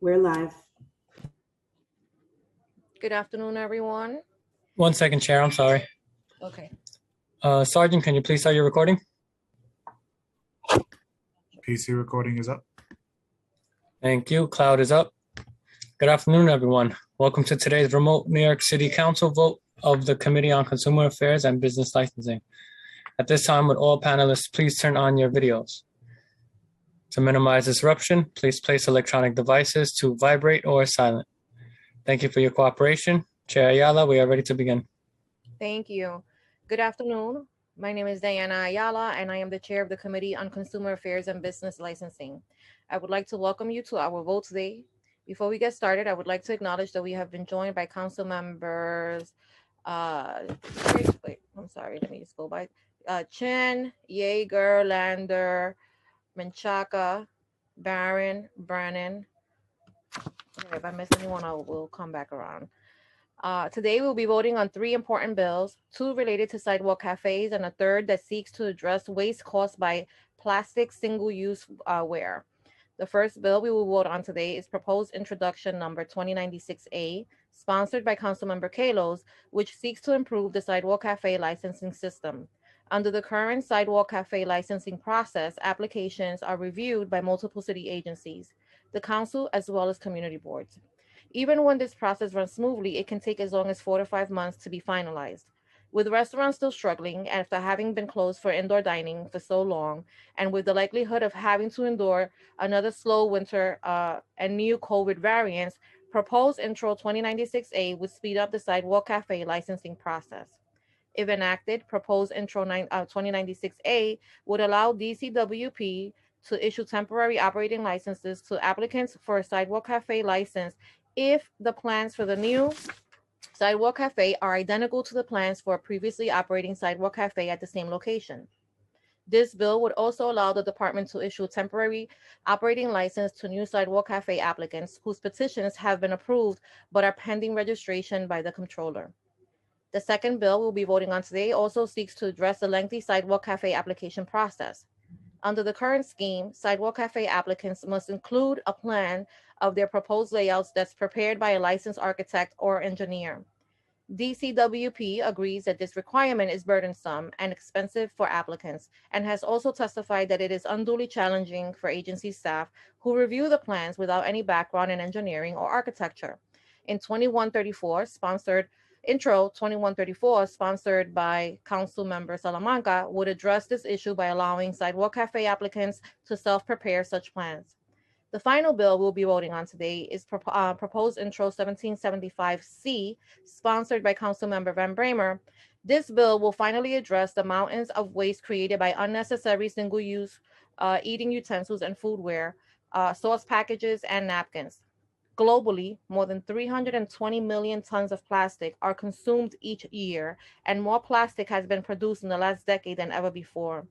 We're live. Good afternoon, everyone. 1 second, Chair. I'm sorry. Okay. Sergeant, can you please start your recording? PC recording is up. Thank you. Cloud is up. Good afternoon, everyone. Welcome to today's remote New York City Council vote of the Committee on Consumer Affairs and Business Licensing. At this time, would all panelists please turn on your videos? To minimize disruption, please place electronic devices to vibrate or silent. Thank you for your cooperation. Chair Ayala, we are ready to begin. Thank you. Good afternoon. My name is Diana Ayala, and I am the chair of the Committee on Consumer Affairs and Business Licensing. I would like to welcome you to our vote today. Before we get started, I would like to acknowledge that we have been joined by council members. Wait, I'm sorry, let me just go by. Chen, Yeager, Lander, Menchaca, Barron, Brannon. Okay, if I miss anyone, I will come back around. Today, we'll be voting on 3 important bills, 2 related to sidewalk cafes and a third that seeks to address waste caused by plastic single-use ware. The first bill we will vote on today is proposed introduction number 2096A, sponsored by Councilmember Kalos, which seeks to improve the sidewalk cafe licensing system. Under the current sidewalk cafe licensing process, applications are reviewed by multiple city agencies, the council, as well as community boards. Even when this process runs smoothly, it can take as long as 4 to 5 months to be finalized. With restaurants still struggling after having been closed for indoor dining for so long, and with the likelihood of having to endure another slow winter and new COVID variants, proposed Intro 2096A would speed up the sidewalk cafe licensing process. If enacted, proposed Intro 2096A would allow DCWP to issue temporary operating licenses to applicants for a sidewalk cafe license if the plans for the new sidewalk cafe are identical to the plans for a previously operating sidewalk cafe at the same location. This bill would also allow the department to issue a temporary operating license to new sidewalk cafe applicants whose petitions have been approved but are pending registration by the comptroller. The second bill we'll be voting on today also seeks to address the lengthy sidewalk cafe application process. Under the current scheme, sidewalk cafe applicants must include a plan of their proposed layouts that's prepared by a licensed architect or engineer. DCWP agrees that this requirement is burdensome and expensive for applicants and has also testified that it is unduly challenging for agency staff who review the plans without any background in engineering or architecture. In Intro 2134, sponsored by Councilmember Salamanca, would address this issue by allowing sidewalk cafe applicants to self-prepare such plans. The final bill we'll be voting on today is proposed Intro 1775C, sponsored by Councilmember Van Bramer. This bill will finally address the mountains of waste created by unnecessary single-use eating utensils and foodware, sauce packages, and napkins. Globally, more than 320 million tons of plastic are consumed each year, and more plastic has been produced in the last decade than ever before.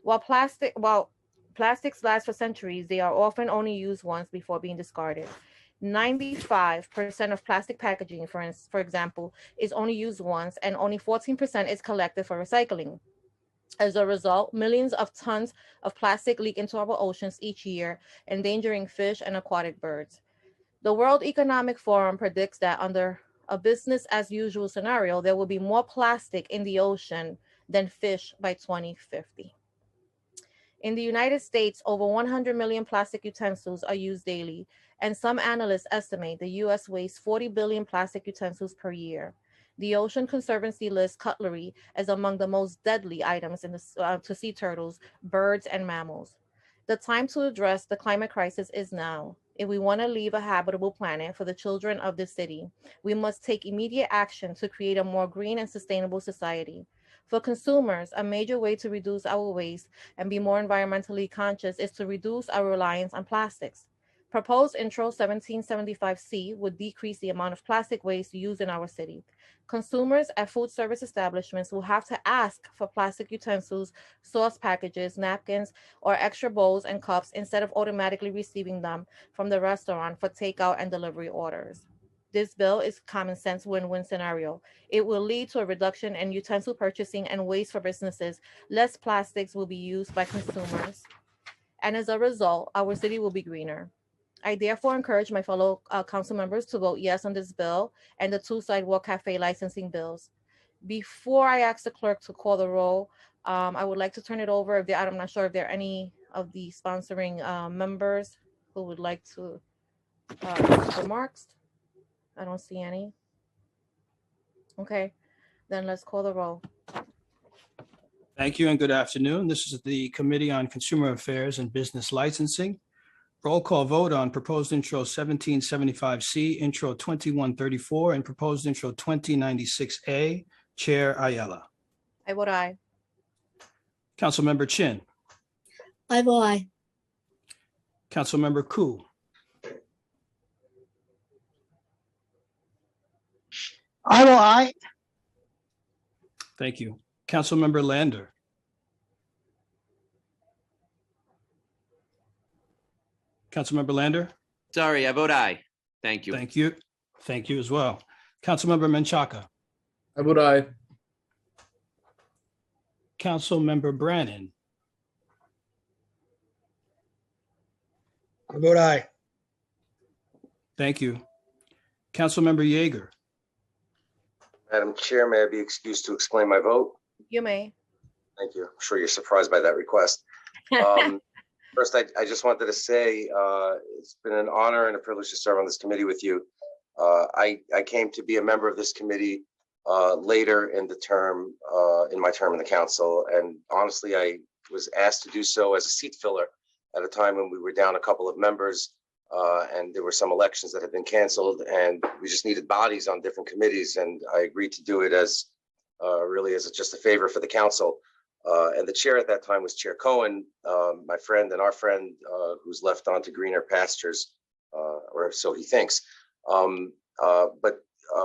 While plastics last for centuries, they are often only used once before being discarded. 95% of plastic packaging, for example, is only used once, and only 14% is collected for recycling. As a result, millions of tons of plastic leak into our oceans each year, endangering fish and aquatic birds. The World Economic Forum predicts that under a business as usual scenario, there will be more plastic in the ocean than fish by 2050. In the United States, over 100 million plastic utensils are used daily, and some analysts estimate the U.S. wastes 40 billion plastic utensils per year. The Ocean Conservancy lists cutlery as among the most deadly items to sea turtles, birds, and mammals. The time to address the climate crisis is now. If we want to leave a habitable planet for the children of this city, we must take immediate action to create a more green and sustainable society. For consumers, a major way to reduce our waste and be more environmentally conscious is to reduce our reliance on plastics. Proposed Intro 1775C would decrease the amount of plastic waste used in our city. Consumers at food service establishments will have to ask for plastic utensils, sauce packages, napkins, or extra bowls and cups instead of automatically receiving them from the restaurant for takeout and delivery orders. This bill is a common sense win-win scenario. It will lead to a reduction in utensil purchasing and waste for businesses. Less plastics will be used by consumers. And as a result, our city will be greener. I therefore encourage my fellow council members to vote yes on this bill and the two sidewalk cafe licensing bills. Before I ask the clerk to call the roll, I would like to turn it over. I'm not sure if there are any of the sponsoring members who would like to make remarks. I don't see any. Okay, then let's call the roll. Thank you and good afternoon. This is the Committee on Consumer Affairs and Business Licensing. Roll call vote on proposed intro 1775C, intro 2134, and proposed intro 2096A. Chair Ayala. I vote aye. Councilmember Chin. I vote aye. Councilmember Koo. I vote aye. Thank you. Councilmember Lander. Councilmember Lander. Sorry, I vote aye. Thank you. Thank you. Thank you as well. Councilmember Menchaca. I vote aye. Councilmember Brannan. I vote aye. Thank you. Councilmember Yeager. Madam Chair, may I be excused to explain my vote? You may. Thank you. I'm sure you're surprised by that request. First, I just wanted to say it's been an honor and a privilege to serve on this committee with you. I came to be a member of this committee later in the term, in my term in the council, and honestly, I was asked to do so as a seat filler at a time when we were down a couple of members, and there were some elections that had been canceled, and we just needed bodies on different committees, and I agreed to do it as really as just a favor for the council. And the chair at that time was Chair Cohen, my friend and our friend, who's left on to greener pastures, or so he thinks. But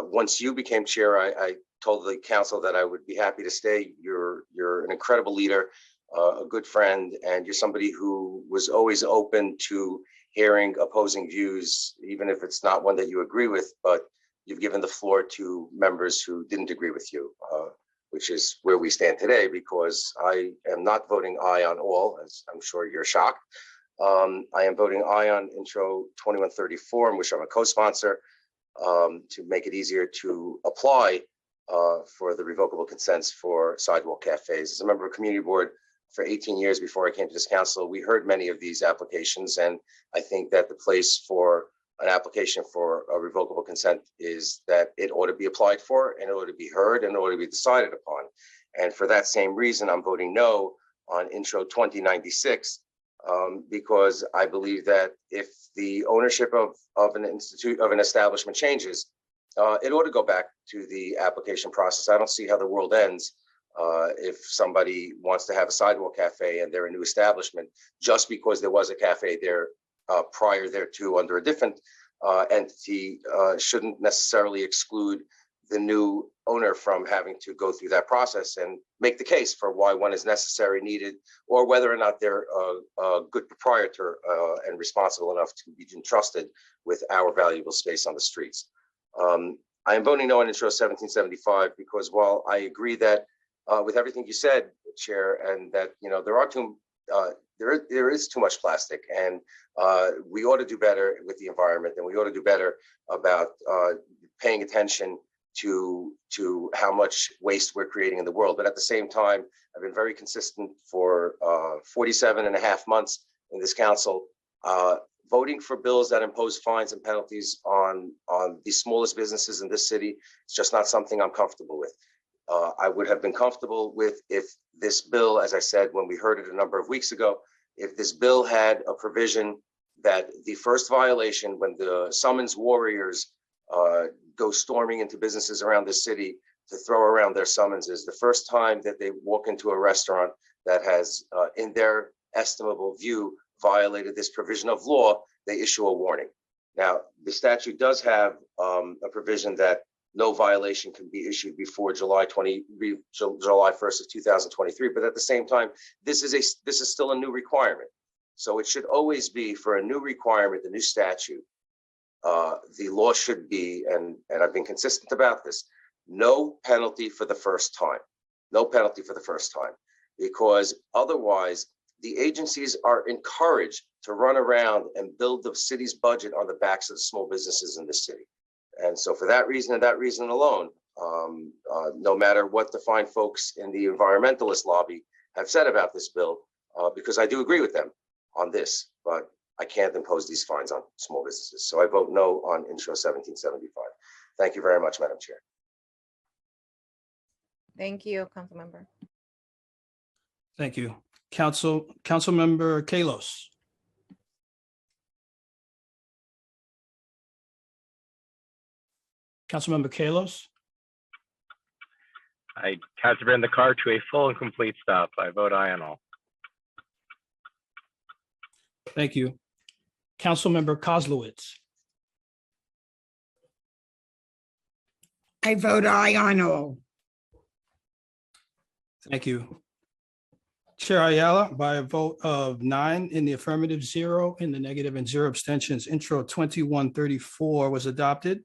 once you became chair, I told the council that I would be happy to stay. You're an incredible leader, a good friend, and you're somebody who was always open to hearing opposing views, even if it's not one that you agree with, but you've given the floor to members who didn't agree with you, which is where we stand today, because I am not voting aye on all, as I'm sure you're shocked. I am voting aye on intro 2134, in which I'm a co-sponsor, to make it easier to apply for the revocable consents for sidewalk cafes. As a member of community board for 18 years before I came to this council, we heard many of these applications, and I think that the place for an application for a revocable consent is that it ought to be applied for, and it ought to be heard, and it ought to be decided upon. And for that same reason, I'm voting no on intro 2096, because I believe that if the ownership of an establishment changes, it ought to go back to the application process. I don't see how the world ends if somebody wants to have a sidewalk cafe and they're a new establishment, just because there was a cafe there prior thereto under a different entity, shouldn't necessarily exclude the new owner from having to go through that process and make the case for why one is necessary, needed, or whether or not they're a good proprietor and responsible enough to be entrusted with our valuable space on the streets. I am voting no on intro 1775 because while I agree that with everything you said, Chair, and that there is too much plastic, and we ought to do better with the environment, and we ought to do better about paying attention to how much waste we're creating in the world. But at the same time, I've been very consistent for 47 and a half months in this council, voting for bills that impose fines and penalties on the smallest businesses in this city. It's just not something I'm comfortable with. I would have been comfortable with if this bill, as I said when we heard it a number of weeks ago, if this bill had a provision that the first violation, when the summons warriors go storming into businesses around the city to throw around their summonses, the first time that they walk into a restaurant that has, in their estimable view, violated this provision of law, they issue a warning. Now, the statute does have a provision that no violation can be issued before July 1st of 2023. But at the same time, this is still a new requirement. So it should always be, for a new requirement, the new statute, the law should be, and I've been consistent about this, no penalty for the first time. No penalty for the first time, because otherwise the agencies are encouraged to run around and build the city's budget on the backs of the small businesses in this city. And so for that reason and that reason alone, no matter what the fine folks in the environmentalist lobby have said about this bill, because I do agree with them on this, but I can't impose these fines on small businesses. So I vote no on Intro 1775. Thank you very much, Madam Chair. Thank you, Councilmember. Thank you. Councilmember Kalos. Councilmember Kalos. I had to bring the car to a full and complete stop. I vote aye on all. Thank you. Councilmember Kozlowitz. I vote aye on all. Thank you. Chair Ayala, by a vote of 9 in the affirmative, 0 in the negative, and 0 abstentions, Intro 2134 was adopted.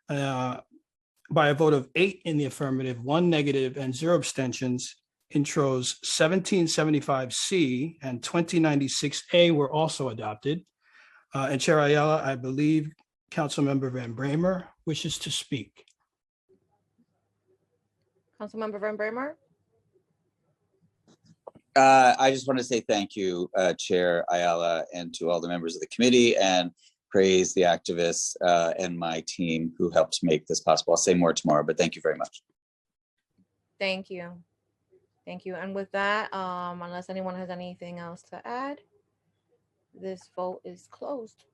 By a vote of 8 in the affirmative, 1 negative, and 0 abstentions, Intros 1775C and 2096A were also adopted. And Chair Ayala, I believe Councilmember Van Bramer wishes to speak. Councilmember Van Bramer? I just want to say thank you, Chair Ayala, and to all the members of the committee, and praise the activists and my team who helped make this possible. I'll say more tomorrow, but thank you very much. Thank you. Thank you. And with that, unless anyone has anything else to add, this vote is closed.